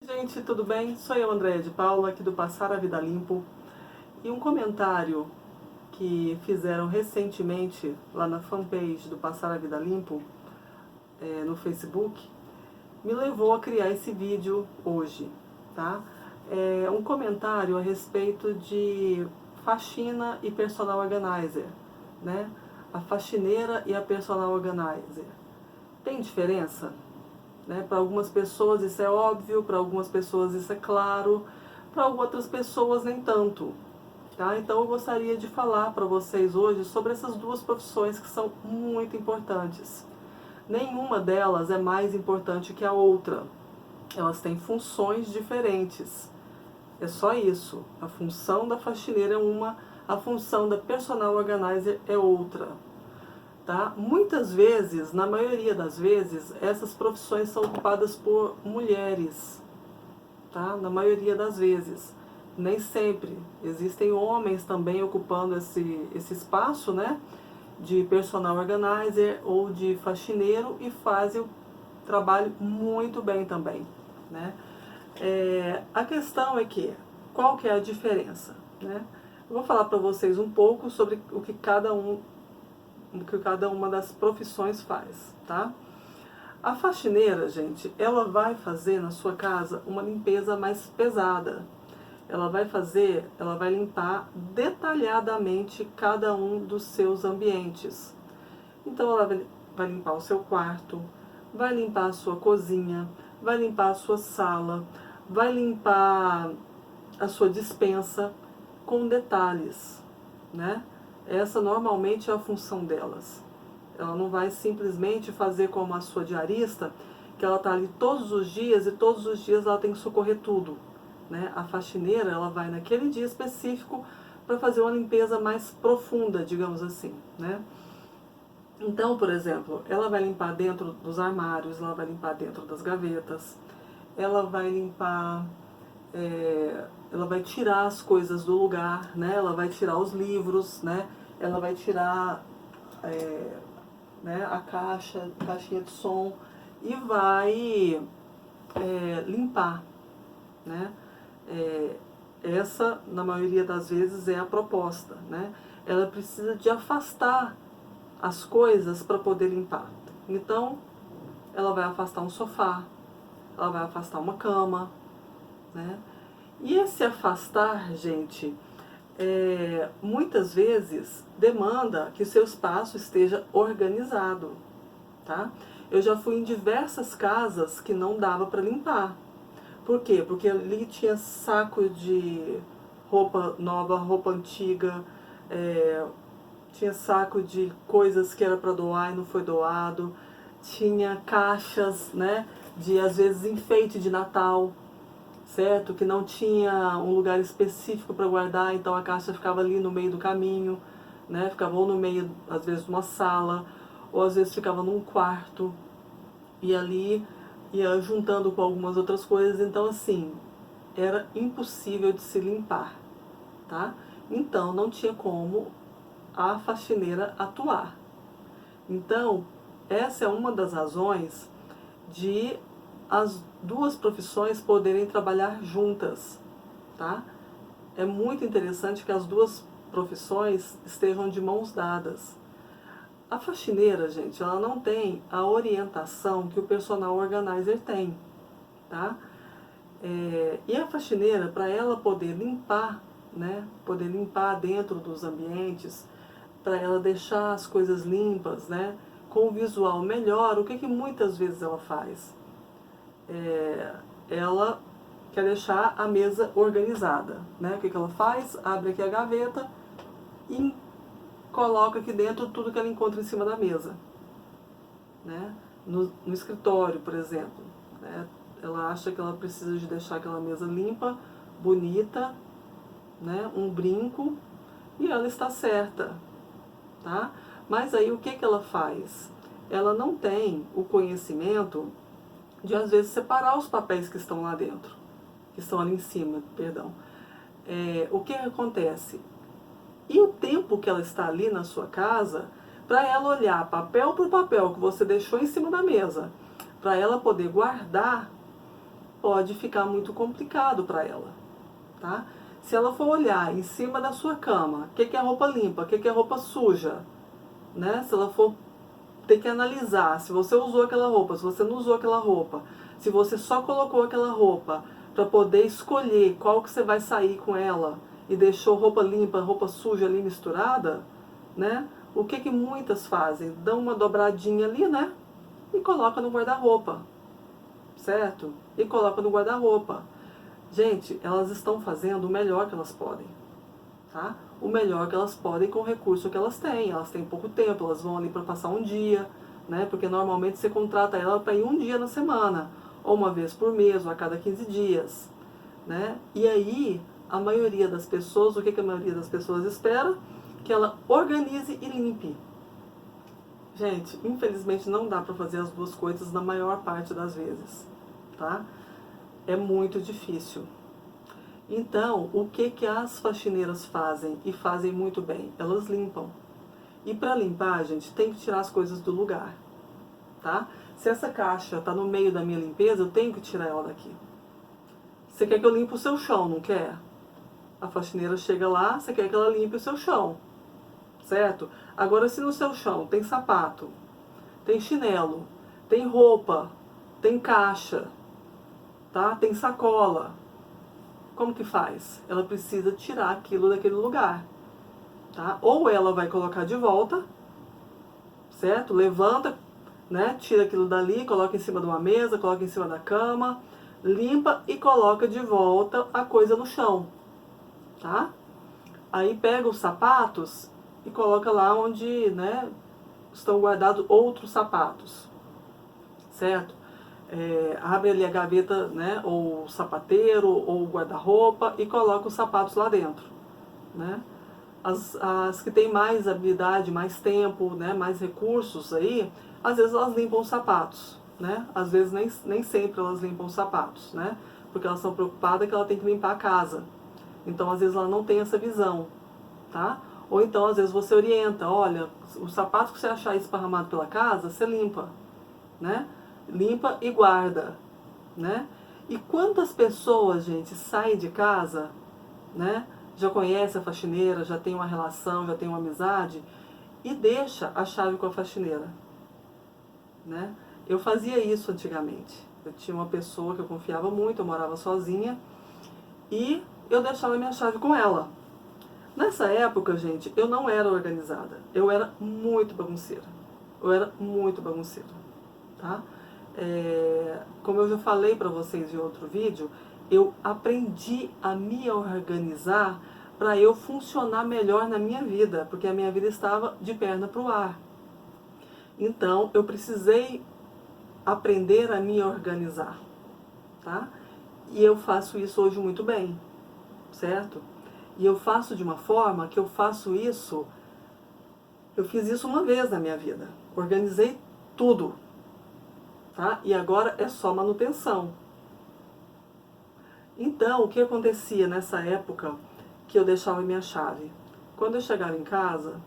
Gente, tudo bem? Sou eu, Andréia de Paula, aqui do Passar a Vida Limpo. E um comentário que fizeram recentemente lá na fanpage do Passar a Vida Limpo, no Facebook, me levou a criar esse vídeo hoje, tá? É um comentário a respeito de faxina e personal organizer, né? A faxineira e a personal organizer. Tem diferença? Né? Para algumas pessoas isso é óbvio, para algumas pessoas isso é claro, para outras pessoas nem tanto. Tá? Então eu gostaria de falar para vocês hoje sobre essas duas profissões que são muito importantes. Nenhuma delas é mais importante que a outra. Elas têm funções diferentes. É só isso. A função da faxineira é uma, a função da personal organizer é outra. Tá? Muitas vezes, na maioria das vezes, essas profissões são ocupadas por mulheres, tá? Na maioria das vezes. Nem sempre. Existem homens também ocupando esse espaço, né? De personal organizer ou de faxineiro e fazem o trabalho muito bem também, né? A questão é que, qual que é a diferença, né? Eu vou falar para vocês um pouco sobre o que cada uma das profissões faz, tá? A faxineira, gente, ela vai fazer na sua casa uma limpeza mais pesada. Ela vai limpar detalhadamente cada um dos seus ambientes. Então ela vai limpar o seu quarto, vai limpar a sua cozinha, vai limpar a sua sala, vai limpar a sua despensa com detalhes, né? Essa normalmente é a função delas. Ela não vai simplesmente fazer como a sua diarista, que ela está ali todos os dias e todos os dias ela tem que socorrer tudo, né? A faxineira, ela vai naquele dia específico para fazer uma limpeza mais profunda, digamos assim, né? Então, por exemplo, ela vai limpar dentro dos armários, ela vai limpar dentro das gavetas, ela vai limpar, ela vai tirar as coisas do lugar, né? Ela vai tirar os livros, né? Ela vai tirar, né, a caixinha de som e vai limpar, né? Essa, na maioria das vezes, é a proposta, né? Ela precisa de afastar as coisas para poder limpar. Então, ela vai afastar um sofá, ela vai afastar uma cama, né? E esse afastar, gente, muitas vezes demanda que o seu espaço esteja organizado, tá? Eu já fui em diversas casas que não dava para limpar. Por quê? Porque ali tinha saco de roupa nova, roupa antiga, tinha saco de coisas que era para doar e não foi doado, tinha caixas, né, de às vezes enfeite de Natal, certo? Que não tinha um lugar específico para guardar, então a caixa ficava ali no meio do caminho, né? Ficava ou no meio, às vezes, de uma sala, ou às vezes ficava num quarto, e ali ia juntando com algumas outras coisas, então assim, era impossível de se limpar, tá? Então não tinha como a faxineira atuar. Então, essa é uma das razões de as duas profissões poderem trabalhar juntas, tá? É muito interessante que as duas profissões estejam de mãos dadas. A faxineira, gente, ela não tem a orientação que o personal organizer tem, tá? E a faxineira, para ela poder limpar, né, poder limpar dentro dos ambientes, para ela deixar as coisas limpas, né, com o visual melhor, o que, que muitas vezes ela faz? Ela quer deixar a mesa organizada, né? O que, que ela faz? Abre aqui a gaveta e coloca aqui dentro tudo que ela encontra em cima da mesa, né? No escritório, por exemplo, né? Ela acha que ela precisa de deixar aquela mesa limpa, bonita, né? Um brinco, e ela está certa, tá? Mas aí o que, que ela faz? Ela não tem o conhecimento de, às vezes, separar os papéis que estão lá dentro, que estão ali em cima, perdão. O que acontece? E o tempo que ela está ali na sua casa, para ela olhar papel por papel que você deixou em cima da mesa, para ela poder guardar, pode ficar muito complicado para ela, tá? Se ela for olhar em cima da sua cama, o que é roupa limpa, o que é roupa suja, né? Se ela for ter que analisar se você usou aquela roupa, se você não usou aquela roupa, se você só colocou aquela roupa para poder escolher qual que você vai sair com ela e deixou roupa limpa, roupa suja ali misturada, né? O que muitas fazem? Dão uma dobradinha ali, né? E coloca no guarda-roupa, certo? E coloca no guarda-roupa. Gente, elas estão fazendo o melhor que elas podem, tá? O melhor que elas podem com o recurso que elas têm. Elas têm pouco tempo, elas vão ali para passar um dia, né? Porque normalmente você contrata ela para ir um dia na semana, ou uma vez por mês, ou a cada 15 dias, né? E aí, a maioria das pessoas, o que a maioria das pessoas espera? Que ela organize e limpe. Gente, infelizmente não dá para fazer as duas coisas na maior parte das vezes, tá? É muito difícil. Então, o que as faxineiras fazem e fazem muito bem? Elas limpam. E para limpar, gente, tem que tirar as coisas do lugar, tá? Se essa caixa está no meio da minha limpeza, eu tenho que tirar ela daqui. Você quer que eu limpe o seu chão, não quer? A faxineira chega lá, você quer que ela limpe o seu chão, certo? Agora, se no seu chão tem sapato, tem chinelo, tem roupa, tem caixa, tá? Tem sacola, como que faz? Ela precisa tirar aquilo daquele lugar, tá? Ou ela vai colocar de volta, certo? Levanta, né? Tira aquilo dali, coloca em cima de uma mesa, coloca em cima da cama, limpa e coloca de volta a coisa no chão, tá? Aí pega os sapatos e coloca lá onde, né, estão guardados outros sapatos, certo? Abre ali a gaveta, né, ou o sapateiro, ou o guarda-roupa e coloca os sapatos lá dentro, né? As que têm mais habilidade, mais tempo, né, mais recursos aí, às vezes elas limpam os sapatos, né? Às vezes nem sempre elas limpam os sapatos, né? Porque elas estão preocupadas que ela tem que limpar a casa. Então, às vezes ela não tem essa visão, tá? Ou então, às vezes você orienta, olha, o sapato que você achar esparramado pela casa, você limpa, né? Limpa e guarda, né? E quantas pessoas, gente, saem de casa, né? Já conhece a faxineira, já tem uma relação, já tem uma amizade e deixa a chave com a faxineira, né? Eu fazia isso antigamente. Eu tinha uma pessoa que eu confiava muito, eu morava sozinha e eu deixava a minha chave com ela. Nessa época, gente, eu não era organizada. Eu era muito bagunceira. Eu era muito bagunceira, tá? Como eu já falei para vocês em outro vídeo, eu aprendi a me organizar para eu funcionar melhor na minha vida, porque a minha vida estava de perna para o ar. Então, eu precisei aprender a me organizar, tá? E eu faço isso hoje muito bem, certo? E eu faço de uma forma que eu fiz isso uma vez na minha vida. Organizei tudo, tá? E agora é só manutenção. Então, o que acontecia nessa época que eu deixava minha chave? Quando eu chegava em casa,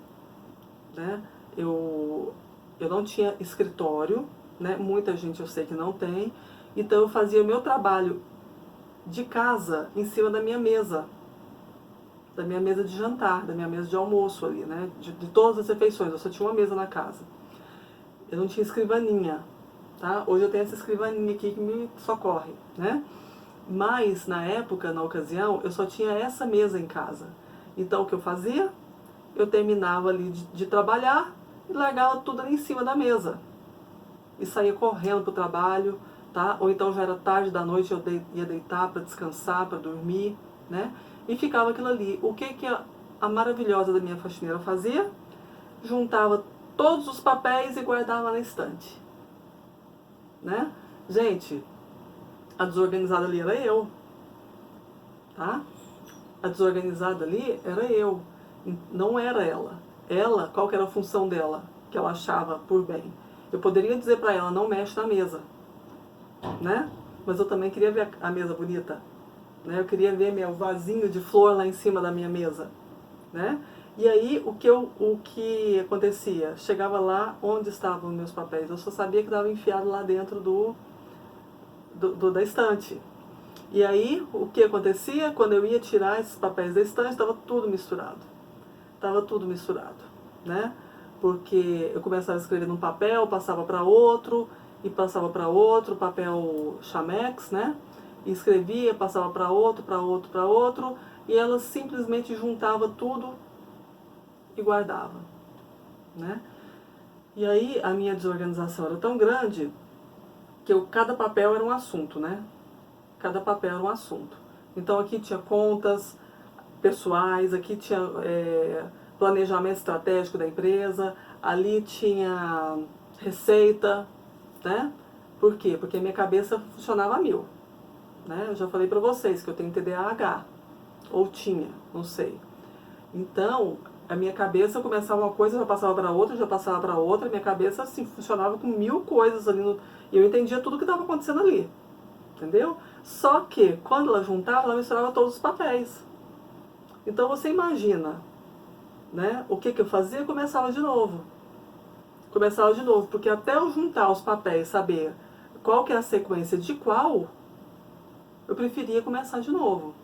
né, eu não tinha escritório, né? Muita gente eu sei que não tem. Então eu fazia o meu trabalho de casa em cima da minha mesa de jantar, da minha mesa de almoço ali, né? De todas as refeições, eu só tinha uma mesa na casa. Eu não tinha escrivaninha, tá? Hoje eu tenho essa escrivaninha aqui que me socorre, né? Mas na época, na ocasião, eu só tinha essa mesa em casa. Então o que eu fazia? Eu terminava ali de trabalhar e largava tudo ali em cima da mesa. E saía correndo pro trabalho, tá? Ou então já era tarde da noite, eu ia deitar para descansar, para dormir, né? E ficava aquilo ali. O que a maravilhosa da minha faxineira fazia? Juntava todos os papéis e guardava na estante, né? Gente, a desorganizada ali era eu, tá? A desorganizada ali era eu, não era ela. Ela, qual que era a função dela, que ela achava por bem? Eu poderia dizer para ela, não mexe na mesa, né? Mas eu também queria ver a mesa bonita, né? Eu queria ver meu vasinho de flor lá em cima da minha mesa, né? E aí, o que acontecia? Chegava lá, onde estavam meus papéis? Eu só sabia que estava enfiado lá dentro da estante, E aí, o que acontecia? Quando eu ia tirar esses papéis da estante, estava tudo misturado. Estava tudo misturado, né? Porque eu começava a escrever num papel, passava para outro, e passava para outro, papel Chamex, né? E escrevia, passava para outro, para outro, para outro, e ela simplesmente juntava tudo e guardava, né? E aí a minha desorganização era tão grande que cada papel era um assunto, né? Cada papel era um assunto. Então aqui tinha contas pessoais, aqui tinha planejamento estratégico da empresa, ali tinha receita, né? Por quê? Porque a minha cabeça funcionava a mil, né? Eu já falei pra vocês que eu tenho TDAH, ou tinha, não sei. Então, a minha cabeça começava uma coisa, já passava para outra, já passava para outra, a minha cabeça assim, funcionava com mil coisas ali, e eu entendia tudo que estava acontecendo ali, entendeu? Só que, quando ela juntava, ela misturava todos os papéis. Então você imagina, né? O que eu fazia? Começava de novo. Começava de novo, porque até eu juntar os papéis, saber qual que é a sequência de qual, eu preferia começar de novo.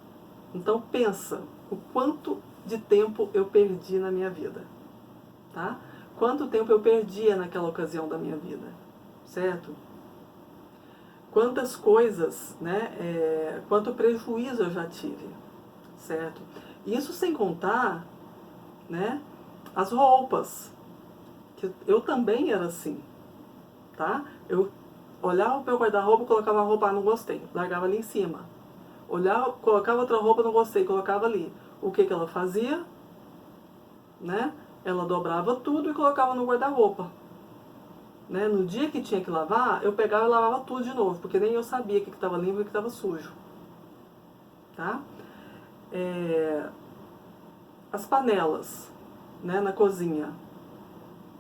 Então pensa o quanto de tempo eu perdi na minha vida, tá? Quanto tempo eu perdia naquela ocasião da minha vida, certo? Quantas coisas, né? Quanto prejuízo eu já tive, certo? Isso sem contar, né? As roupas, que eu também era assim, tá? Eu olhava o meu guarda-roupa, colocava a roupa, não gostei, largava ali em cima. Olhava, colocava outra roupa, não gostei, colocava ali. O que ela fazia? Né? Ela dobrava tudo e colocava no guarda-roupa. Né? No dia que tinha que lavar, eu pegava e lavava tudo de novo, porque nem eu sabia o que estava limpo e o que estava sujo. Tá? As panelas, né, na cozinha,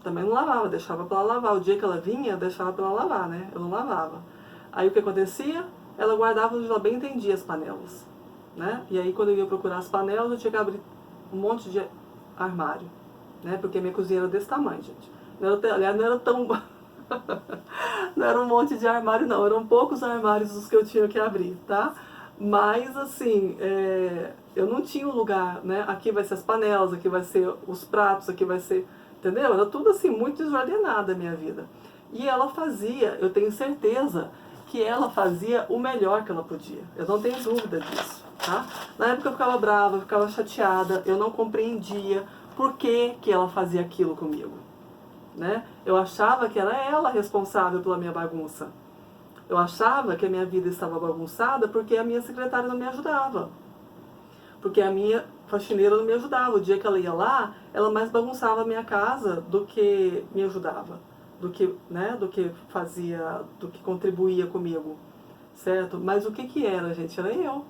também não lavava, deixava para ela lavar. O dia que ela vinha, eu deixava para ela lavar, né? Eu não lavava. Aí o que acontecia? Ela guardava onde ela bem entendia as panelas, né? E aí quando eu ia procurar as panelas, eu tinha que abrir um monte de armário, né? Porque minha cozinha era desse tamanho, gente. Não era, aliás, não era tão... não era um monte de armário, não. Eram poucos armários os que eu tinha que abrir, tá? Mas, assim, eu não tinha um lugar, né? Aqui vai ser as panelas, aqui vai ser os pratos, aqui vai ser... Entendeu? Era tudo, assim, muito desordenado a minha vida. E ela fazia, eu tenho certeza que ela fazia o melhor que ela podia. Eu não tenho dúvida disso, tá? Na época eu ficava brava, eu ficava chateada, eu não compreendia por que ela fazia aquilo comigo, né? Eu achava que era ela responsável pela minha bagunça. Eu achava que a minha vida estava bagunçada porque a minha secretária não me ajudava. Porque a minha faxineira não me ajudava. O dia que ela ia lá, ela mais bagunçava a minha casa do que me ajudava. Do que, né, do que fazia, do que contribuía comigo. Certo? Mas o que era, gente? Era eu.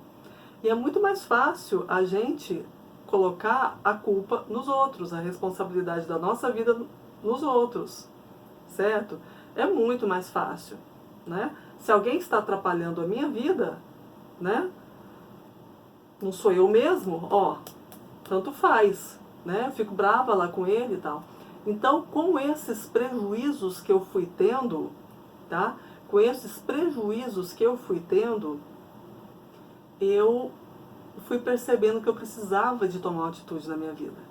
E é muito mais fácil a gente colocar a culpa nos outros, a responsabilidade da nossa vida nos outros, certo? É muito mais fácil, né? Se alguém está atrapalhando a minha vida, né? Não sou eu mesmo, ó, tanto faz, né? Eu fico brava lá com ele e tal. Então, com esses prejuízos que eu fui tendo, tá? Com esses prejuízos que eu fui tendo, eu fui percebendo que eu precisava de tomar uma atitude na minha vida.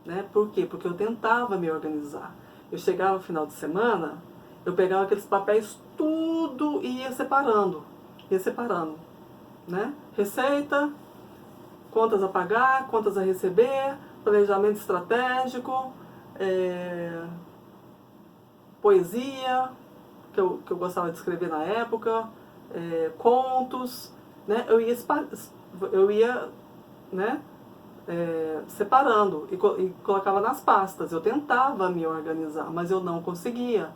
Né? Por quê? Porque eu tentava me organizar. Eu chegava no final de semana, eu pegava aqueles papéis tudo e ia separando. Ia separando. Né? Receita, contas a pagar, contas a receber, planejamento estratégico, poesia, que eu gostava de escrever na época, contos. Né? Eu ia né, separando e colocava nas pastas. Eu tentava me organizar, mas eu não conseguia.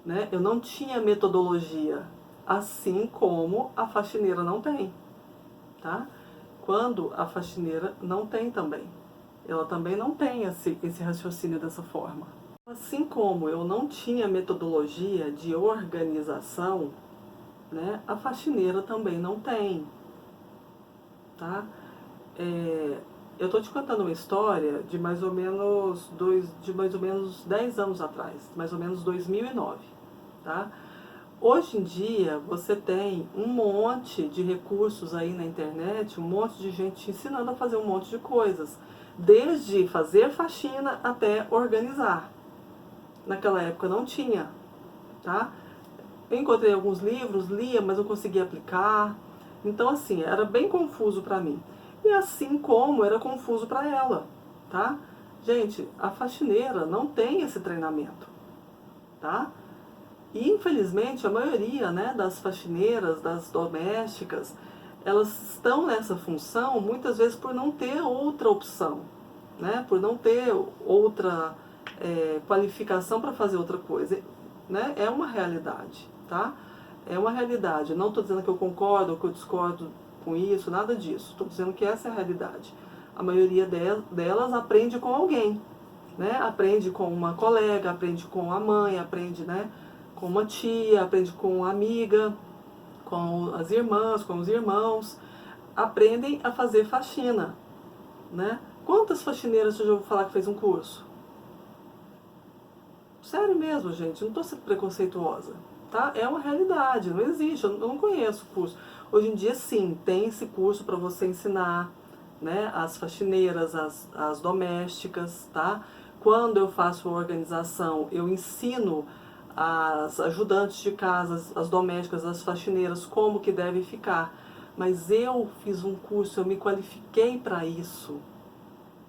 Né? Eu não tinha metodologia, assim como a faxineira não tem. Tá? Quando a faxineira não tem também. Ela também não tem esse raciocínio dessa forma. Assim como eu não tinha metodologia de organização, né, a faxineira também não tem. Tá? Eu estou te contando uma história de mais ou menos 10 anos atrás, mais ou menos 2009, tá? Hoje em dia, você tem um monte de recursos aí na internet, um monte de gente te ensinando a fazer um monte de coisas, desde fazer faxina até organizar. Naquela época não tinha, tá? Eu encontrei alguns livros, lia, mas não conseguia aplicar. Então, assim, era bem confuso para mim. E assim como era confuso para ela, tá? Gente, a faxineira não tem esse treinamento, tá? E infelizmente a maioria, né, das faxineiras, das domésticas, elas estão nessa função muitas vezes por não ter outra opção, né, por não ter outra qualificação para fazer outra coisa, né, é uma realidade, tá? É uma realidade. Não estou dizendo que eu concordo ou que eu discordo com isso, nada disso. Estou dizendo que essa é a realidade. A maioria delas aprende com alguém, né? Aprende com uma colega, aprende com a mãe, aprende, né, com uma tia, aprende com uma amiga, com as irmãs, com os irmãos. Aprendem a fazer faxina, né? Quantas faxineiras você já ouviu falar que fez um curso? Sério mesmo, gente, não estou sendo preconceituosa, tá? É uma realidade, não existe, eu não conheço curso. Hoje em dia, sim, tem esse curso para você ensinar, né, as faxineiras, as domésticas, tá? Quando eu faço a organização, eu ensino as ajudantes de casa, as domésticas, as faxineiras, como que deve ficar. Mas eu fiz um curso, eu me qualifiquei para isso,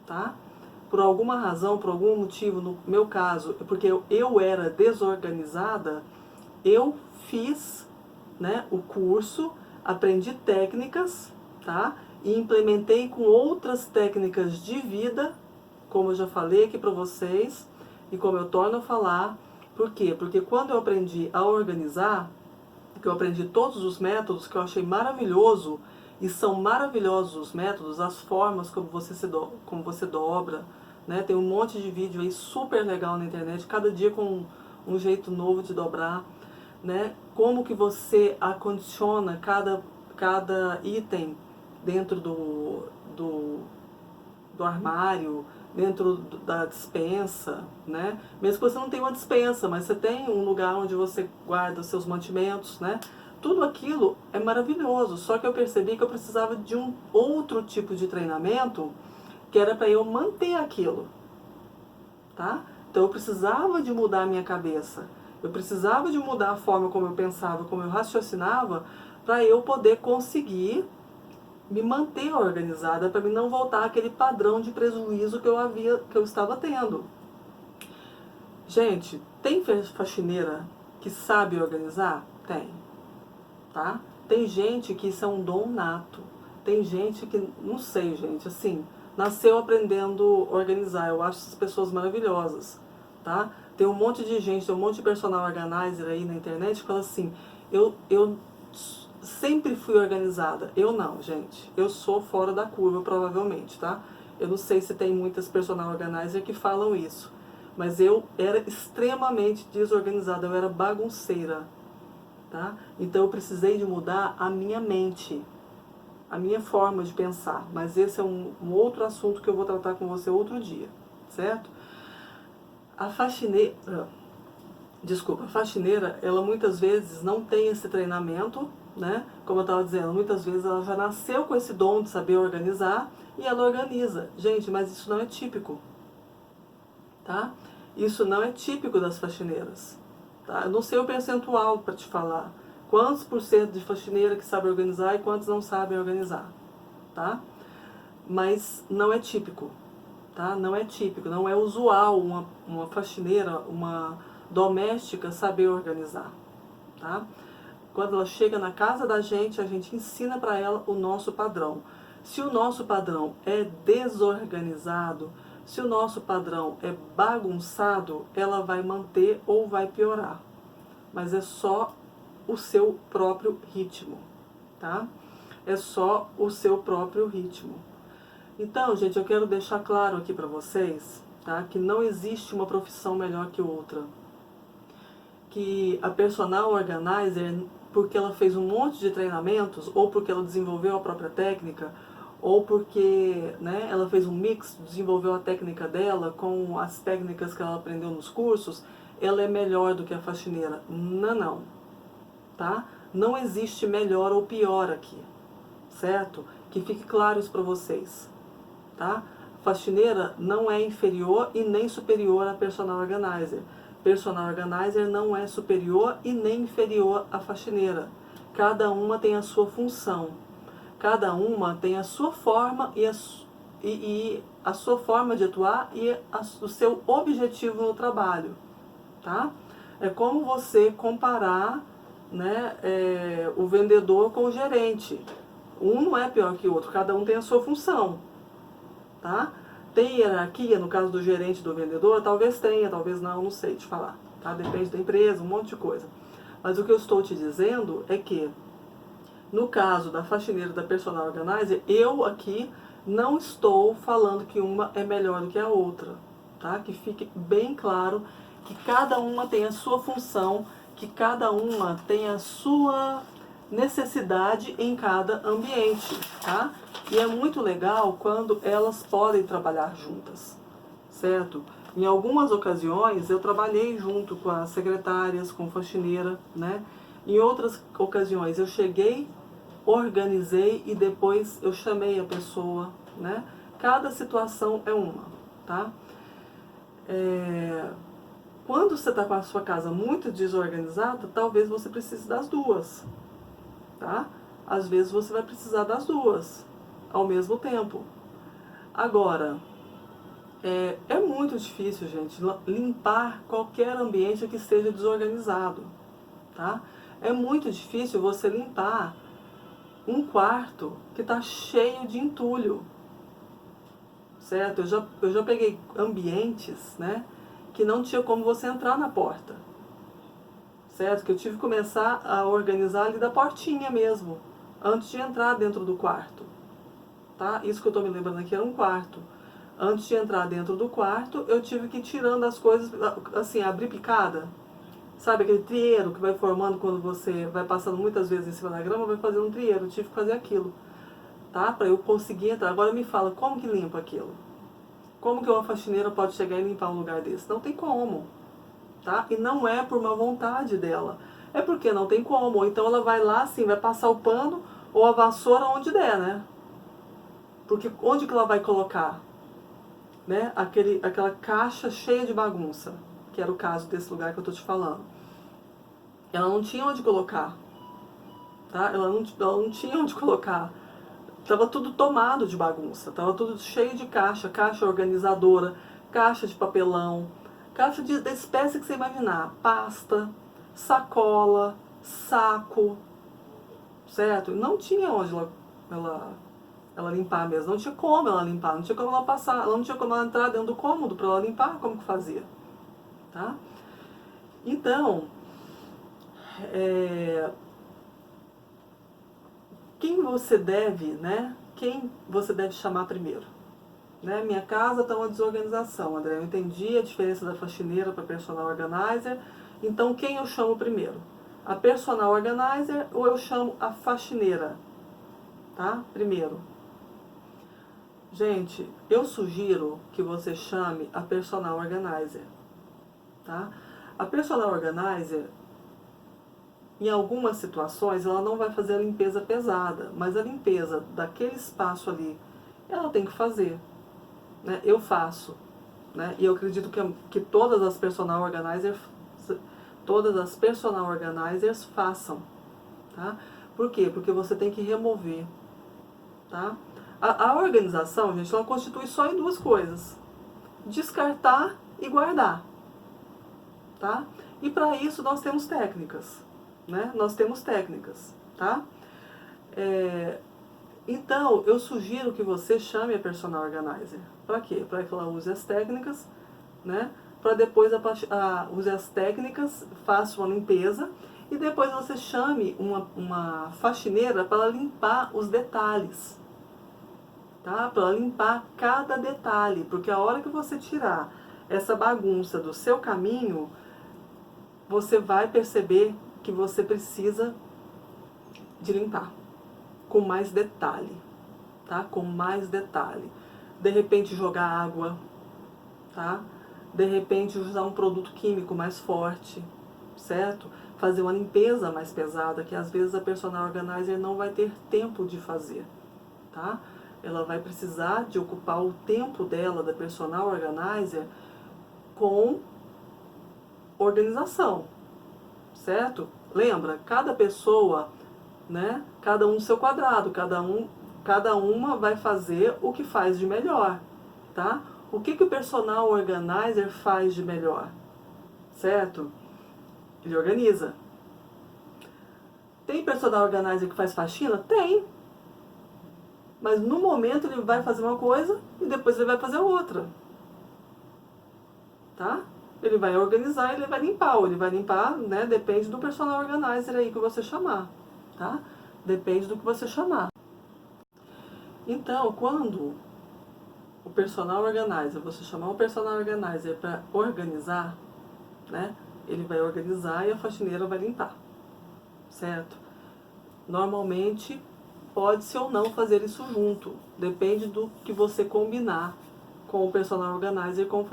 tá? Por alguma razão, por algum motivo, no meu caso, porque eu era desorganizada, eu fiz, né, o curso, aprendi técnicas, tá? E implementei com outras técnicas de vida, como eu já falei aqui para vocês, e como eu torno a falar. Por quê? Porque quando eu aprendi a organizar, que eu aprendi todos os métodos, que eu achei maravilhoso, e são maravilhosos os métodos, as formas como você dobra, né? Tem um monte de vídeo aí super legal na internet, cada dia com um jeito novo de dobrar, né? Como que você acondiciona cada item dentro do armário, dentro da despensa, né? Mesmo que você não tenha uma despensa, mas você tem um lugar onde você guarda os seus mantimentos, né? Tudo aquilo é maravilhoso, só que eu percebi que eu precisava de um outro tipo de treinamento que era para eu manter aquilo, tá? Então eu precisava de mudar a minha cabeça, eu precisava de mudar a forma como eu pensava, como eu raciocinava, para eu poder conseguir me manter organizada, para mim não voltar àquele padrão de prejuízo que eu estava tendo. Gente, tem faxineira que sabe organizar? Tem, tá? Tem gente que isso é um dom nato. Tem gente que, não sei, gente, assim, nasceu aprendendo a organizar. Eu acho essas pessoas maravilhosas, tá? Tem um monte de gente, tem um monte de personal organizer aí na internet que fala assim, eu sempre fui organizada. Eu não, gente. Eu sou fora da curva, provavelmente, tá? Eu não sei se tem muitas personal organizer que falam isso. Mas eu era extremamente desorganizada, eu era bagunceira, tá? Então eu precisei de mudar a minha mente, a minha forma de pensar. Mas esse é um outro assunto que eu vou tratar com você outro dia, certo? A faxineira, a faxineira, ela muitas vezes não tem esse treinamento, né? Como eu estava dizendo, muitas vezes ela já nasceu com esse dom de saber organizar e ela organiza. Gente, mas isso não é típico, tá? Isso não é típico das faxineiras, tá? Eu não sei o percentual para te falar. Quantos por cento de faxineira que sabe organizar e quantos não sabem organizar, tá? Mas não é típico, tá? Não é típico, não é usual uma faxineira, uma doméstica saber organizar, tá? Quando ela chega na casa da gente, a gente ensina para ela o nosso padrão. Se o nosso padrão é desorganizado, se o nosso padrão é bagunçado, ela vai manter ou vai piorar. Mas é só o seu próprio ritmo, tá? É só o seu próprio ritmo. Então, gente, eu quero deixar claro aqui para vocês, tá? Que não existe uma profissão melhor que outra. Que a personal organizer, porque ela fez um monte de treinamentos, ou porque ela desenvolveu a própria técnica, ou porque, né, ela fez um mix, desenvolveu a técnica dela com as técnicas que ela aprendeu nos cursos, ela é melhor do que a faxineira. Não, não. tá? Não existe melhor ou pior aqui, certo? Que fique claro isso para vocês, tá? Faxineira não é inferior e nem superior a personal organizer. Personal organizer não é superior e nem inferior à faxineira. Cada uma tem a sua função. Cada uma tem a sua forma e a sua forma de atuar e o seu objetivo no trabalho, tá? É como você comparar, né, o vendedor com o gerente. Um não é pior que o outro, cada um tem a sua função, tá? Tem hierarquia no caso do gerente e do vendedor? Talvez tenha, talvez não sei te falar, tá? Depende da empresa, um monte de coisa. Mas o que eu estou te dizendo é que, no caso da faxineira e da personal organizer, eu aqui não estou falando que uma é melhor do que a outra, tá? Que fique bem claro que cada uma tem a sua função, que cada uma tem a sua necessidade em cada ambiente, tá? E é muito legal quando elas podem trabalhar juntas, certo? Em algumas ocasiões eu trabalhei junto com as secretárias, com faxineira, né? Em outras ocasiões eu cheguei, organizei e depois eu chamei a pessoa, né? Cada situação é uma, tá? Quando você está com a sua casa muito desorganizada, talvez você precise das duas, tá? Às vezes você vai precisar das duas ao mesmo tempo. Agora, é muito difícil, gente, limpar qualquer ambiente que esteja desorganizado, tá? É muito difícil você limpar um quarto que está cheio de entulho, certo? Eu já peguei ambientes, né, que não tinha como você entrar na porta, certo? Que eu tive que começar a organizar ali da portinha mesmo, antes de entrar dentro do quarto, tá? Isso que eu estou me lembrando aqui era um quarto. Antes de entrar dentro do quarto, eu tive que ir tirando as coisas, assim, abrir picada. Sabe aquele trieiro que vai formando quando você vai passando muitas vezes em cima da grama, vai fazendo um trieiro. Eu tive que fazer aquilo, tá? Para eu conseguir entrar. Agora me fala, como que limpa aquilo? Como que uma faxineira pode chegar e limpar um lugar desse? Não tem como, tá? E não é por má vontade dela. É porque não tem como. Ou então ela vai lá, assim, vai passar o pano ou a vassoura onde der, né? Porque onde que ela vai colocar? Né? Aquela caixa cheia de bagunça, que era o caso desse lugar que eu tô te falando. Ela não tinha onde colocar, tá? Ela não tinha onde colocar. Tava tudo tomado de bagunça, tava tudo cheio de caixa organizadora, caixa de papelão, caixa da espécie que você imaginar, pasta, sacola, saco, certo? Não tinha onde ela limpar mesmo, não tinha como ela limpar, não tinha como ela passar, ela não tinha como ela entrar dentro do cômodo para ela limpar, como que fazia, tá? Então, quem você deve, né? Quem você deve chamar primeiro? Né? Minha casa está uma desorganização, André. Eu entendi a diferença da faxineira para personal organizer. Então, quem eu chamo primeiro? A personal organizer ou eu chamo a faxineira? Tá? Primeiro. Gente, eu sugiro que você chame a personal organizer. Tá? A personal organizer, em algumas situações, ela não vai fazer a limpeza pesada, mas a limpeza daquele espaço ali, ela tem que fazer. Né? Eu faço. Né? E eu acredito que todas as personal organizers façam. Tá? Por quê? Porque você tem que remover. Tá? A organização, gente, ela constitui só em duas coisas: descartar e guardar. Tá? E para isso nós temos técnicas. Né? Nós temos técnicas. Tá? Então, eu sugiro que você chame a personal organizer. Para quê? Para que ela use as técnicas, né? Para depois use as técnicas, faça uma limpeza e depois você chame uma faxineira para limpar os detalhes. Tá? Para limpar cada detalhe, porque a hora que você tirar essa bagunça do seu caminho, você vai perceber que você precisa de limpar com mais detalhe, tá? Com mais detalhe. De repente jogar água, tá? De repente usar um produto químico mais forte, certo? fazer uma limpeza mais pesada, que às vezes a personal organizer não vai ter tempo de fazer, tá? Ela vai precisar de ocupar o tempo dela, da personal organizer, com organização, certo? Lembra, cada pessoa, né, cada um no seu quadrado, cada uma vai fazer o que faz de melhor, tá? O que o personal organizer faz de melhor, certo? Ele organiza. Tem personal organizer que faz faxina? Tem. Mas no momento ele vai fazer uma coisa e depois ele vai fazer outra. Tá? Ele vai organizar e ele vai limpar. Ou ele vai limpar, né? Depende do personal organizer aí que você chamar. Tá? Depende do que você chamar. Então, quando o personal organizer, você chamar o personal organizer para organizar, né? Ele vai organizar e a faxineira vai limpar. Certo? Normalmente, pode-se ou não fazer isso junto. Depende do que você combinar com o personal organizer e com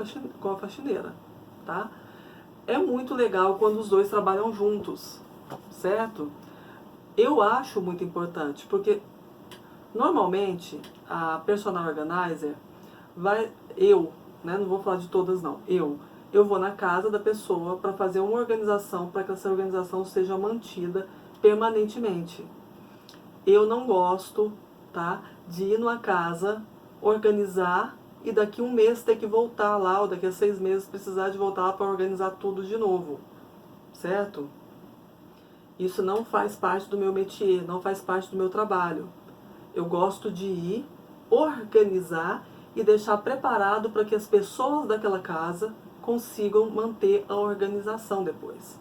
a faxineira, tá? É muito legal quando os dois trabalham juntos, certo? Eu acho muito importante, porque normalmente a personal organizer né, não vou falar de todas não, eu vou na casa da pessoa para fazer uma organização, para que essa organização seja mantida permanentemente. Eu não gosto, tá, de ir numa casa, organizar e daqui um mês ter que voltar lá, ou daqui a 6 meses precisar de voltar lá para organizar tudo de novo, certo? Isso não faz parte do meu métier, não faz parte do meu trabalho. Eu gosto de ir, organizar e deixar preparado para que as pessoas daquela casa consigam manter a organização depois.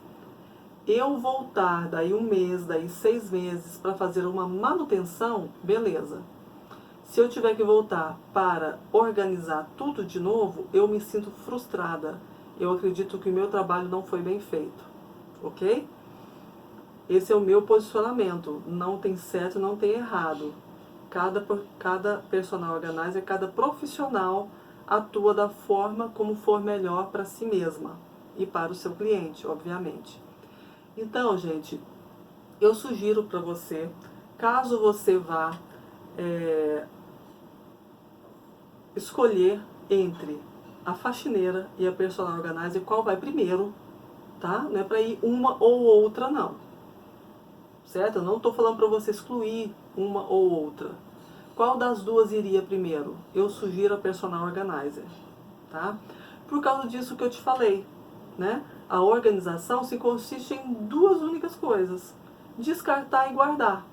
Eu voltar daí um mês, daí 6 meses para fazer uma manutenção, beleza. Se eu tiver que voltar para organizar tudo de novo, eu me sinto frustrada. Eu acredito que o meu trabalho não foi bem feito, ok? Esse é o meu posicionamento. Não tem certo, não tem errado. Cada personal organizer, cada profissional atua da forma como for melhor para si mesma e para o seu cliente, obviamente. Então, gente, eu sugiro para você, caso você vá escolher entre a faxineira e a personal organizer, qual vai primeiro, tá? Não é para ir uma ou outra, não. Certo? Eu não estou falando para você excluir uma ou outra. Qual das duas iria primeiro? Eu sugiro a personal organizer, tá? Por causa disso que eu te falei, né? A organização se consiste em duas únicas coisas: descartar e guardar,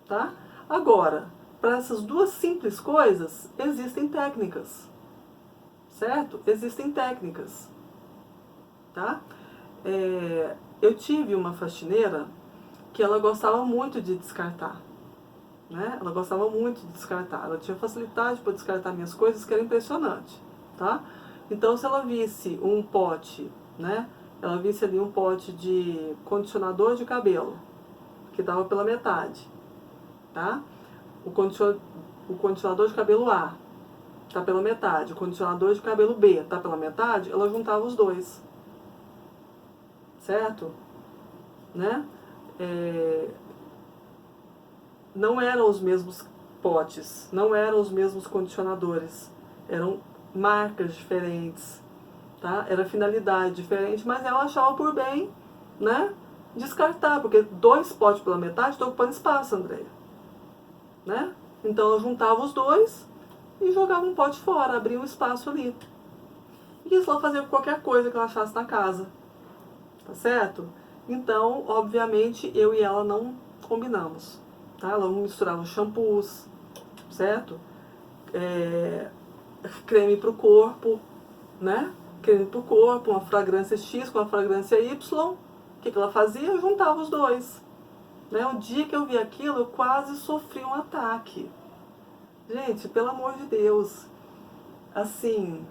tá? Agora, para essas duas simples coisas, existem técnicas, certo? Existem técnicas, tá? Eu tive uma faxineira que ela gostava muito de descartar, né? Ela gostava muito de descartar, ela tinha facilidade para descartar minhas coisas, que era impressionante, tá? Então, se ela visse um pote, né? Ela visse ali um pote de condicionador de cabelo, que dava pela metade, tá? O condicionador de cabelo A tá pela metade, o condicionador de cabelo B tá pela metade, ela juntava os dois, certo? Né? Não eram os mesmos potes, não eram os mesmos condicionadores, eram marcas diferentes, tá? Era finalidade diferente, mas ela achava por bem, né, descartar, porque 2 potes pela metade estão ocupando espaço, Andréia, né? Então ela juntava os dois e jogava um pote fora, abria um espaço ali. E isso ela fazia com qualquer coisa que ela achasse na casa, tá certo? Então, obviamente, eu e ela não combinamos, tá? Ela não misturava shampoos, certo? Creme pro corpo, né? Creme pro corpo, uma fragrância X com uma fragrância Y. O que ela fazia? Eu juntava os dois. Né? O dia que eu vi aquilo, eu quase sofri um ataque. Gente, pelo amor de Deus. Assim...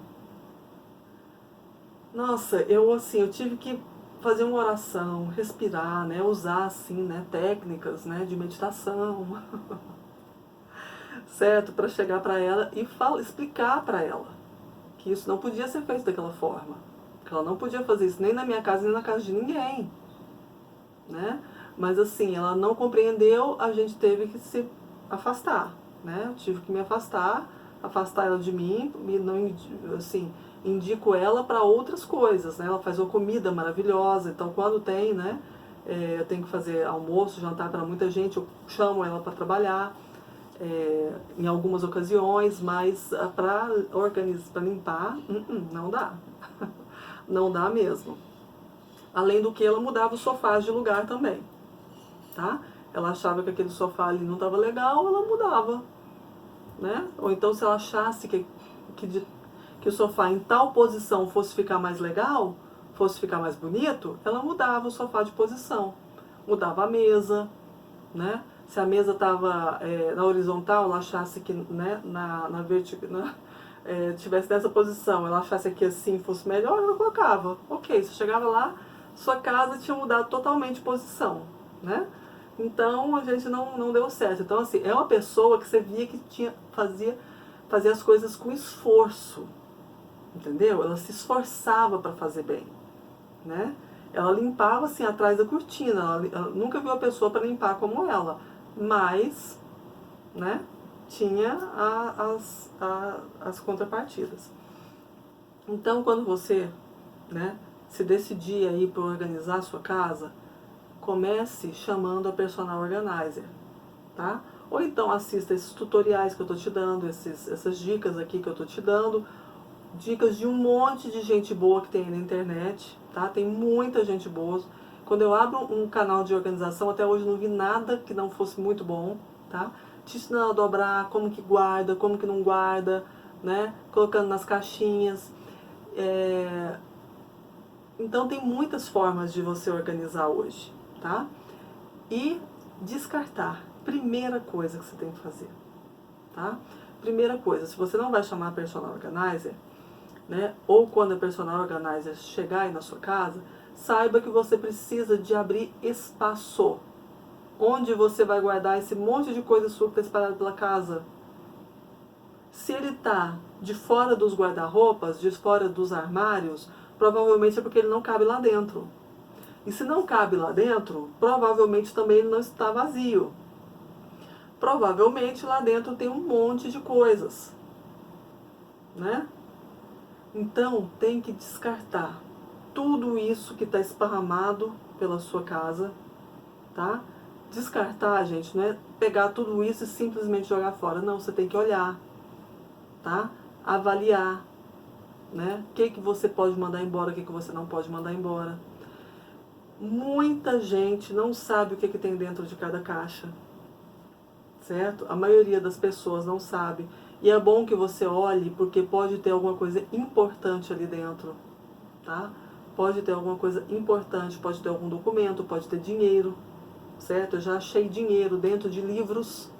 Nossa, eu tive que fazer uma oração, respirar, né? Usar, assim, né? Técnicas, né? De meditação. Certo? Para chegar para ela e explicar para ela que isso não podia ser feito daquela forma. Que ela não podia fazer isso nem na minha casa, nem na casa de ninguém. né? Mas assim, ela não compreendeu, a gente teve que se afastar, né? Eu tive que me afastar ela de mim, e não, assim, indico ela para outras coisas, né? Ela faz uma comida maravilhosa, então quando tem, né? Eu tenho que fazer almoço, jantar para muita gente, eu chamo ela para trabalhar, em algumas ocasiões, mas para organizar, para limpar, não dá. Não dá mesmo. Além do que ela mudava os sofás de lugar também, tá? Ela achava que aquele sofá ali não estava legal, ela mudava, né? Ou então se ela achasse que o sofá em tal posição fosse ficar mais legal, fosse ficar mais bonito, ela mudava o sofá de posição. Mudava a mesa, né? Se a mesa estava na horizontal, ela achasse que, né, na vertical, tivesse nessa posição, ela achasse que assim fosse melhor, ela colocava. Ok, você chegava lá, sua casa tinha mudado totalmente de posição, né? Então a gente não deu certo. Então, assim, é uma pessoa que você via que fazia as coisas com esforço, entendeu? Ela se esforçava para fazer bem, né? Ela limpava assim atrás da cortina, ela nunca viu a pessoa para limpar como ela, mas, né, tinha as contrapartidas. Então, quando você, né, se decidir aí para organizar a sua casa, comece chamando a personal organizer, tá? Ou então assista esses tutoriais que eu tô te dando, essas dicas aqui que eu tô te dando, dicas de um monte de gente boa que tem aí na internet, tá? Tem muita gente boa. Quando eu abro um canal de organização, até hoje não vi nada que não fosse muito bom, tá? Te ensinando a dobrar, como que guarda, como que não guarda, né? Colocando nas caixinhas. Então tem muitas formas de você organizar hoje, tá? E descartar. Primeira coisa que você tem que fazer, tá? Primeira coisa, se você não vai chamar a personal organizer, né, ou quando a personal organizer chegar aí na sua casa, saiba que você precisa de abrir espaço. Onde você vai guardar esse monte de coisa sua que está espalhada pela casa? Se ele está de fora dos guarda-roupas, de fora dos armários, provavelmente é porque ele não cabe lá dentro. E se não cabe lá dentro, provavelmente também ele não está vazio. Provavelmente lá dentro tem um monte de coisas, né? Então tem que descartar tudo isso que está esparramado pela sua casa, tá? Descartar, gente, não é pegar tudo isso e simplesmente jogar fora. Não, você tem que olhar, tá? Avaliar, né? O que você pode mandar embora, o que você não pode mandar embora. Muita gente não sabe o que tem dentro de cada caixa, certo? A maioria das pessoas não sabe. E é bom que você olhe, porque pode ter alguma coisa importante ali dentro, tá? Pode ter alguma coisa importante, pode ter algum documento, pode ter dinheiro, certo? Eu já achei dinheiro dentro de livros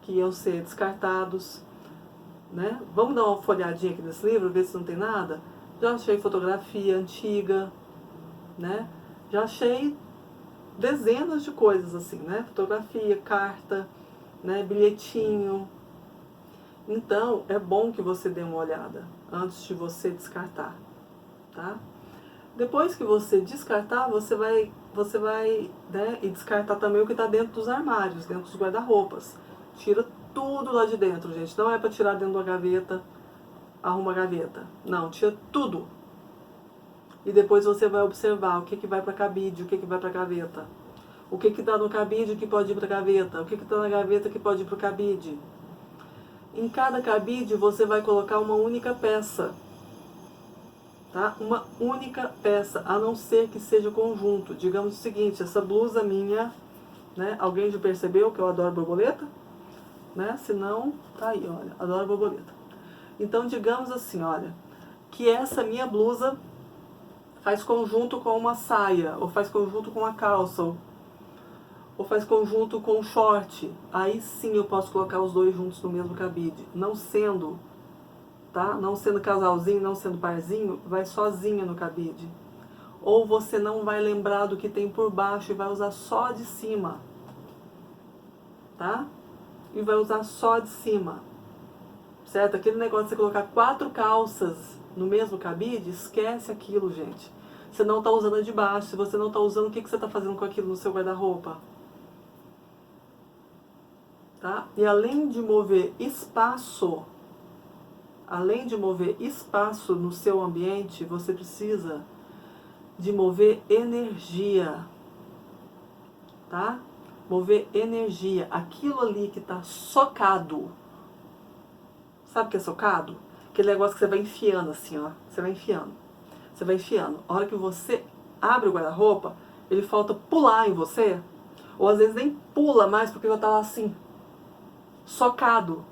que iam ser descartados, né? Vamos dar uma folhadinha aqui nesse livro, ver se não tem nada? Já achei fotografia antiga, né? Já achei dezenas de coisas assim, né? Fotografia, carta, né? Bilhetinho. Então, é bom que você dê uma olhada antes de você descartar, tá? Depois que você descartar, você vai, né, e descartar também o que está dentro dos armários, dentro dos guarda-roupas. Tira tudo lá de dentro, gente. Não é para tirar dentro da gaveta, arruma a gaveta. Não, tira tudo. E depois você vai observar o que vai para cabide, o que vai para gaveta. O que está no cabide que pode ir para a gaveta, o que está na gaveta que pode ir para o cabide. Em cada cabide você vai colocar uma única peça, tá? Uma única peça, a não ser que seja conjunto. Digamos o seguinte, essa blusa minha, né? Alguém já percebeu que eu adoro borboleta? Né? Se não, tá aí, olha, adoro borboleta. Então, digamos assim, olha, que essa minha blusa faz conjunto com uma saia, ou faz conjunto com uma calça, ou faz conjunto com um short. Aí sim eu posso colocar os dois juntos no mesmo cabide. Não sendo, tá? Não sendo casalzinho, não sendo parzinho, vai sozinha no cabide. Ou você não vai lembrar do que tem por baixo e vai usar só de cima, tá? E vai usar só de cima, certo? Aquele negócio de você colocar 4 calças no mesmo cabide, esquece aquilo, gente. você não está usando a de baixo. Se você não está usando, o que você está fazendo com aquilo no seu guarda-roupa? Tá? E além de mover espaço no seu ambiente, você precisa de mover energia, tá? Mover energia. Aquilo ali que está socado. Sabe o que é socado? Aquele negócio que você vai enfiando assim, ó. Você vai enfiando. Você vai enfiando. A hora que você abre o guarda-roupa, ele falta pular em você. Ou às vezes nem pula mais porque já tá lá assim, socado.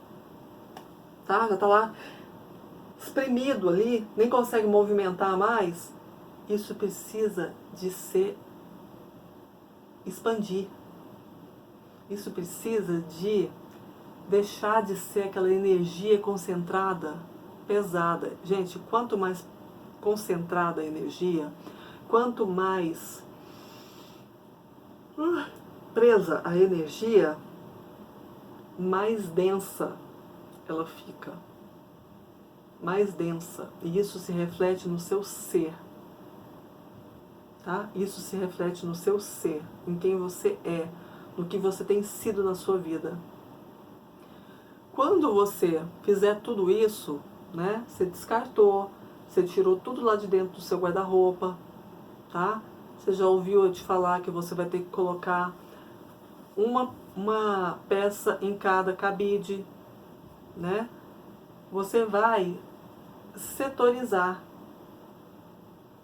Tá? Já tá lá espremido ali, nem consegue movimentar mais. Isso precisa de se expandir. Isso precisa de deixar de ser aquela energia concentrada, pesada. Gente, quanto mais concentrada a energia, quanto mais presa a energia, mais densa ela fica. Mais densa. E isso se reflete no seu ser. Tá? Isso se reflete no seu ser, em quem você é, no que você tem sido na sua vida. Quando você fizer tudo isso, né, você descartou, você tirou tudo lá de dentro do seu guarda-roupa, tá? Você já ouviu eu te falar que você vai ter que colocar uma peça em cada cabide, né? Você vai setorizar,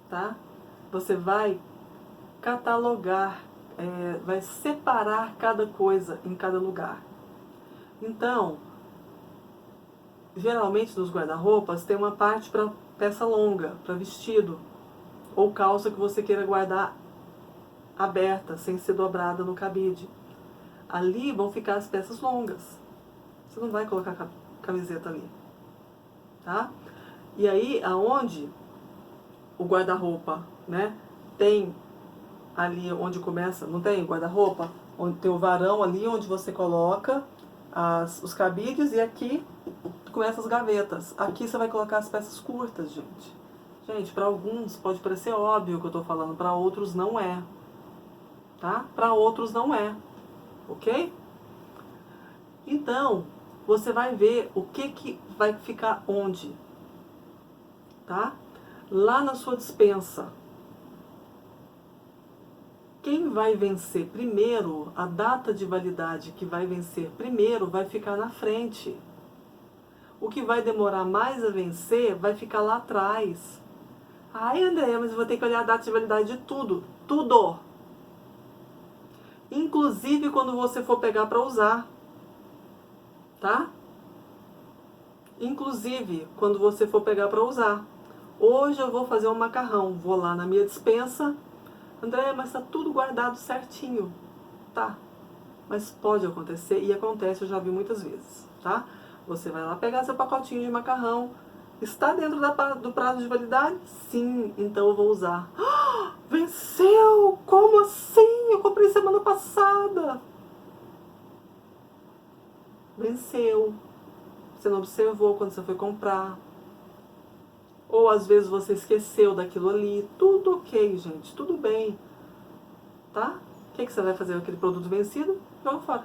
tá? Você vai catalogar, vai separar cada coisa em cada lugar. Então, geralmente nos guarda-roupas tem uma parte para peça longa, para vestido, ou calça que você queira guardar aberta, sem ser dobrada no cabide. Ali vão ficar as peças longas. Você não vai colocar camiseta ali, tá? E aí, aonde o guarda-roupa, né, tem ali onde começa, não tem guarda-roupa? Onde tem o varão ali, onde você coloca os cabides, e aqui começa as gavetas. Aqui você vai colocar as peças curtas, gente. Gente, para alguns pode parecer óbvio o que eu tô falando, para outros não é. Tá? Para outros não é. Ok? Então, você vai ver o que vai ficar onde. Tá? Lá na sua despensa. Quem vai vencer primeiro, a data de validade que vai vencer primeiro, vai ficar na frente. O que vai demorar mais a vencer vai ficar lá atrás. Ai, André, mas eu vou ter que olhar a data de validade de tudo. Tudo! Inclusive quando você for pegar para usar. Tá? Inclusive quando você for pegar para usar. Hoje eu vou fazer um macarrão. Vou lá na minha despensa. André, mas tá tudo guardado certinho. Tá. Mas pode acontecer, e acontece, eu já vi muitas vezes, tá? Você vai lá pegar seu pacotinho de macarrão. Está dentro do prazo de validade? Sim, então eu vou usar. Ah, venceu! Como assim? Eu comprei semana passada. Venceu. Você não observou quando você foi comprar. Ou às vezes você esqueceu daquilo ali. Tudo ok, gente. Tudo bem. Tá? O que você vai fazer com aquele produto vencido? Joga fora.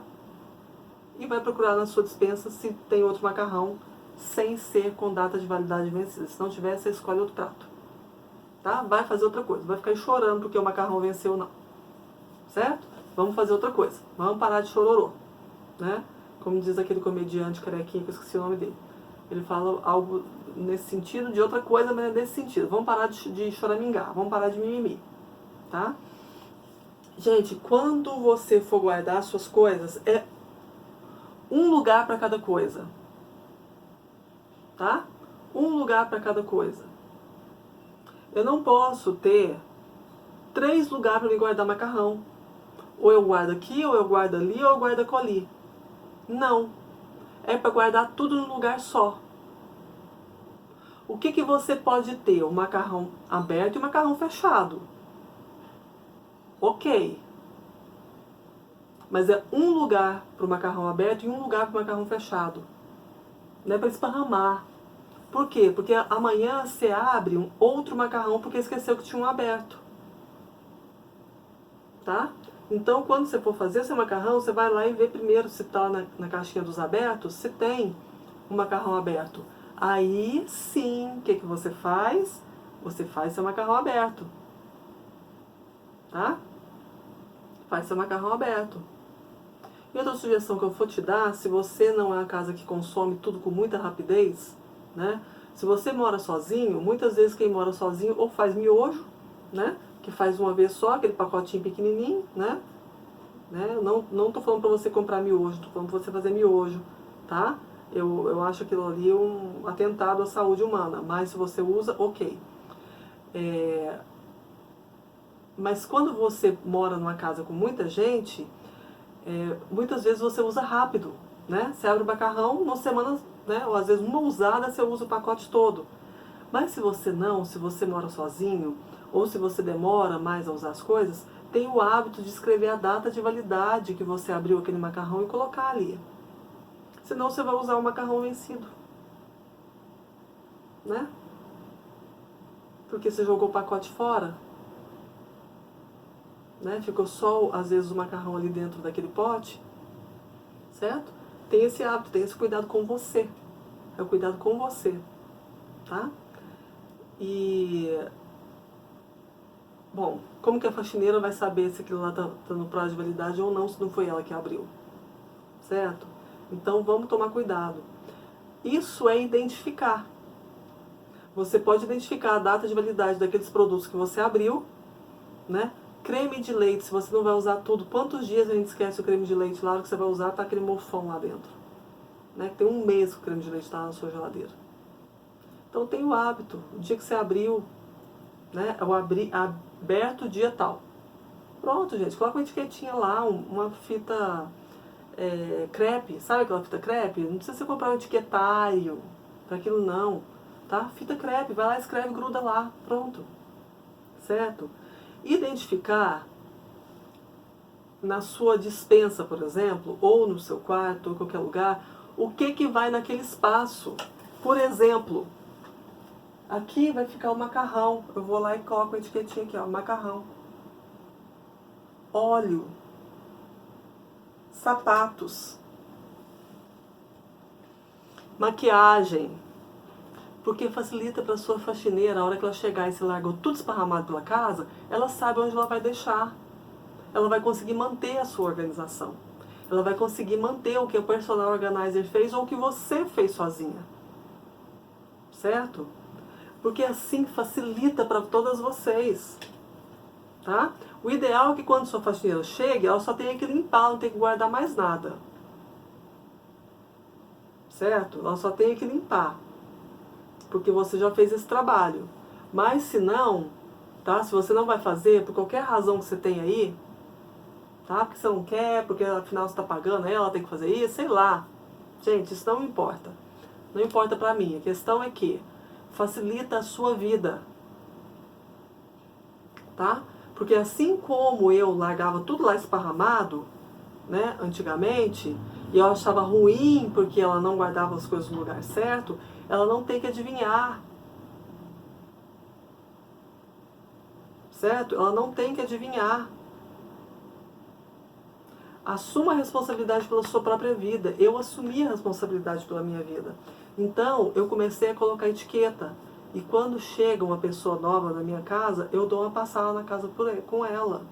E vai procurar na sua despensa se tem outro macarrão sem ser com data de validade vencida. Se não tiver, você escolhe outro prato. Tá? Vai fazer outra coisa. Vai ficar aí chorando porque o macarrão venceu ou não. Certo? Vamos fazer outra coisa. Vamos parar de chororô. Né? Como diz aquele comediante carequinha, que eu esqueci o nome dele. Ele fala algo nesse sentido, de outra coisa, mas é nesse sentido. Vamos parar de choramingar. Vamos parar de mimimi. Tá? Gente, quando você for guardar suas coisas, é um lugar para cada coisa. Tá? Um lugar para cada coisa. Eu não posso ter 3 lugares para me guardar macarrão. Ou eu guardo aqui, ou eu guardo ali, ou eu guardo ali. Não. É para guardar tudo num lugar só. O que você pode ter? O macarrão aberto e o macarrão fechado. Ok. Mas é um lugar para o macarrão aberto e um lugar para o macarrão fechado. Não é para esparramar. Por quê? Porque amanhã você abre um outro macarrão porque esqueceu que tinha um aberto. Tá? Então, quando você for fazer seu macarrão, você vai lá e vê primeiro se está na caixinha dos abertos, se tem um macarrão aberto. Aí, sim, o que você faz? Você faz seu macarrão aberto. Tá? Faz seu macarrão aberto. E outra sugestão que eu vou te dar, se você não é uma casa que consome tudo com muita rapidez, né? Se você mora sozinho, muitas vezes quem mora sozinho ou faz miojo, né? Que faz uma vez só, aquele pacotinho pequenininho, né? Não tô falando para você comprar miojo, tô falando para você fazer miojo, tá? Eu acho aquilo ali um atentado à saúde humana, mas se você usa, ok. Mas quando você mora numa casa com muita gente, muitas vezes você usa rápido, né? Você abre o macarrão, uma semana, né? Ou às vezes uma usada você usa o pacote todo. Mas se você mora sozinho, ou se você demora mais a usar as coisas, tem o hábito de escrever a data de validade que você abriu aquele macarrão e colocar ali. Senão você vai usar o macarrão vencido, né? Porque você jogou o pacote fora, né? Ficou só, às vezes, o macarrão ali dentro daquele pote, certo? Tem esse hábito, tem esse cuidado com você. É o cuidado com você, tá? E, bom, como que a faxineira vai saber se aquilo lá tá no prazo de validade ou não, se não foi ela que abriu, certo? Então, vamos tomar cuidado. Isso é identificar. Você pode identificar a data de validade daqueles produtos que você abriu, né? Creme de leite, se você não vai usar tudo, quantos dias a gente esquece o creme de leite lá, que você vai usar, tá aquele mofão lá dentro, né? Tem um mês que o creme de leite está na sua geladeira. Então tem o hábito, o dia que você abriu, né? Eu abri aberto dia tal. Pronto, gente, coloca uma etiquetinha lá, uma fita crepe, sabe aquela fita crepe? Não precisa você comprar um etiquetário para aquilo não, tá? Fita crepe, vai lá, escreve, gruda lá, pronto, certo? Identificar na sua despensa, por exemplo, ou no seu quarto, ou em qualquer lugar, o que vai naquele espaço. Por exemplo, aqui vai ficar o macarrão. Eu vou lá e coloco a etiquetinha aqui, ó, macarrão. Óleo. Sapatos. Maquiagem. Porque facilita para sua faxineira, a hora que ela chegar e se largou tudo esparramado pela casa, ela sabe onde ela vai deixar. Ela vai conseguir manter a sua organização. Ela vai conseguir manter o que o personal organizer fez ou o que você fez sozinha. Certo? Porque assim facilita para todas vocês. Tá? O ideal é que quando sua faxineira chegue, ela só tenha que limpar, não tem que guardar mais nada. Certo? Ela só tenha que limpar. Porque você já fez esse trabalho. Mas se não, tá? Se você não vai fazer, por qualquer razão que você tem aí, tá? Porque você não quer, porque afinal você está pagando ela, tem que fazer isso, sei lá. Gente, isso não importa. Não importa pra mim. A questão é que facilita a sua vida. Tá? Porque assim como eu largava tudo lá esparramado, né, antigamente, e eu achava ruim porque ela não guardava as coisas no lugar certo, ela não tem que adivinhar. Certo? Ela não tem que adivinhar. Assuma a responsabilidade pela sua própria vida. Eu assumi a responsabilidade pela minha vida. Então, eu comecei a colocar etiqueta. E quando chega uma pessoa nova na minha casa, eu dou uma passada na casa com ela.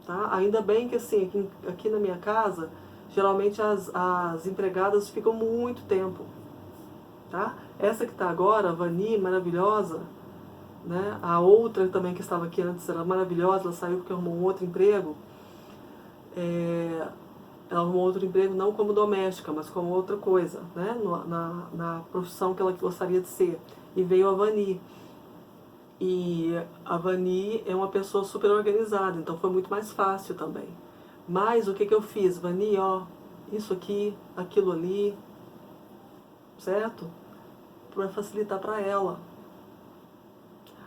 Tá? Ainda bem que assim, aqui na minha casa, geralmente as empregadas ficam muito tempo. Tá? Essa que está agora, a Vani, maravilhosa, né? A outra também que estava aqui antes era maravilhosa, ela saiu porque arrumou um outro emprego. Ela arrumou outro emprego não como doméstica, mas como outra coisa, né? Na profissão que ela gostaria de ser. E veio a Vani. E a Vani é uma pessoa super organizada, então foi muito mais fácil também. Mas o que eu fiz? Vani, ó, isso aqui, aquilo ali, certo? Para facilitar para ela.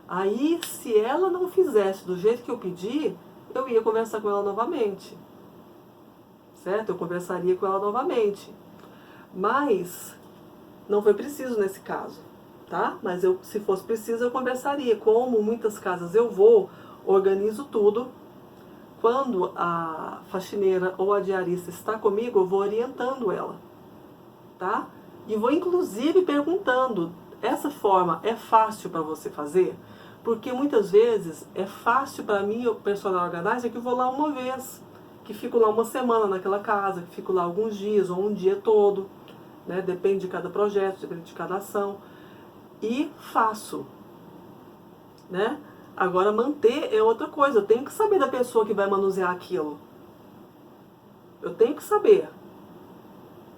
Aí, se ela não fizesse do jeito que eu pedi, eu ia conversar com ela novamente. Certo? Eu conversaria com ela novamente. Mas Não foi preciso nesse caso, tá? Mas se fosse preciso, eu conversaria. Como muitas casas eu vou, organizo tudo. Quando a faxineira ou a diarista está comigo, eu vou orientando ela, tá? E vou inclusive perguntando, essa forma é fácil para você fazer? Porque muitas vezes é fácil para mim, o personal organizer, que vou lá uma vez, que fico lá uma semana naquela casa, que fico lá alguns dias ou um dia todo, né? Depende de cada projeto, depende de cada ação. E faço, né? Agora manter é outra coisa, eu tenho que saber da pessoa que vai manusear aquilo. Eu tenho que saber,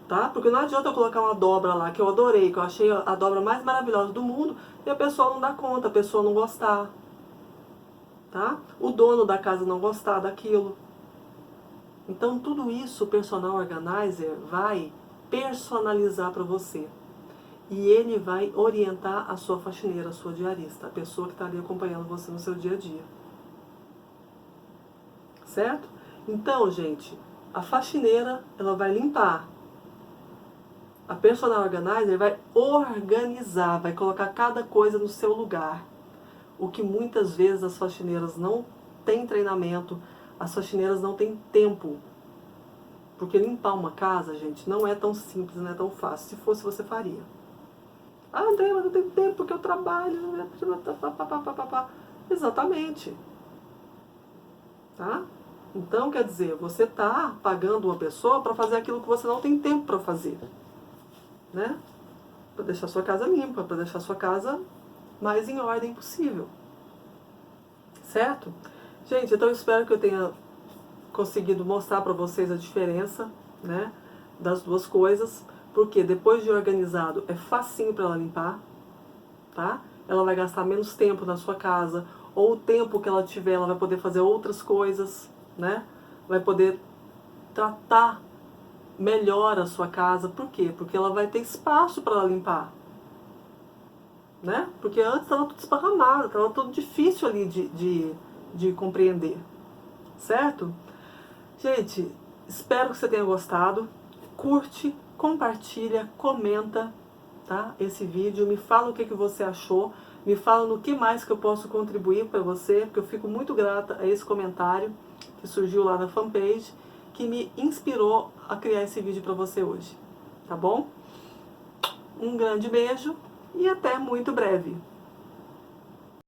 tá? Porque não adianta eu colocar uma dobra lá que eu adorei, que eu achei a dobra mais maravilhosa do mundo, e a pessoa não dá conta, a pessoa não gostar, tá? O dono da casa não gostar daquilo. Então tudo isso o personal organizer vai personalizar para você. E ele vai orientar a sua faxineira, a sua diarista, a pessoa que está ali acompanhando você no seu dia a dia. Certo? Então, gente, a faxineira, ela vai limpar. A personal organizer vai organizar, vai colocar cada coisa no seu lugar. O que muitas vezes as faxineiras não têm treinamento, as faxineiras não têm tempo. Porque limpar uma casa, gente, não é tão simples, não é tão fácil. Se fosse, você faria. Ah, André, mas não tenho tempo porque eu trabalho. Exatamente. Tá? Então, quer dizer, você está pagando uma pessoa para fazer aquilo que você não tem tempo para fazer. Né? Para deixar sua casa limpa, para deixar sua casa mais em ordem possível. Certo? Gente, então eu espero que eu tenha conseguido mostrar para vocês a diferença, né, das duas coisas, porque depois de organizado é facinho para ela limpar, tá? Ela vai gastar menos tempo na sua casa, ou o tempo que ela tiver, ela vai poder fazer outras coisas, né? Vai poder tratar melhor a sua casa. Por quê? Porque ela vai ter espaço para ela limpar, né? Porque antes estava tudo esparramado, estava tudo difícil ali de compreender, certo? Gente, espero que você tenha gostado. Curte, compartilha, comenta, tá? Esse vídeo, me fala o que você achou, me fala no que mais que eu posso contribuir para você, porque eu fico muito grata a esse comentário que surgiu lá na fanpage, que me inspirou a criar esse vídeo para você hoje, tá bom? Um grande beijo e até muito breve.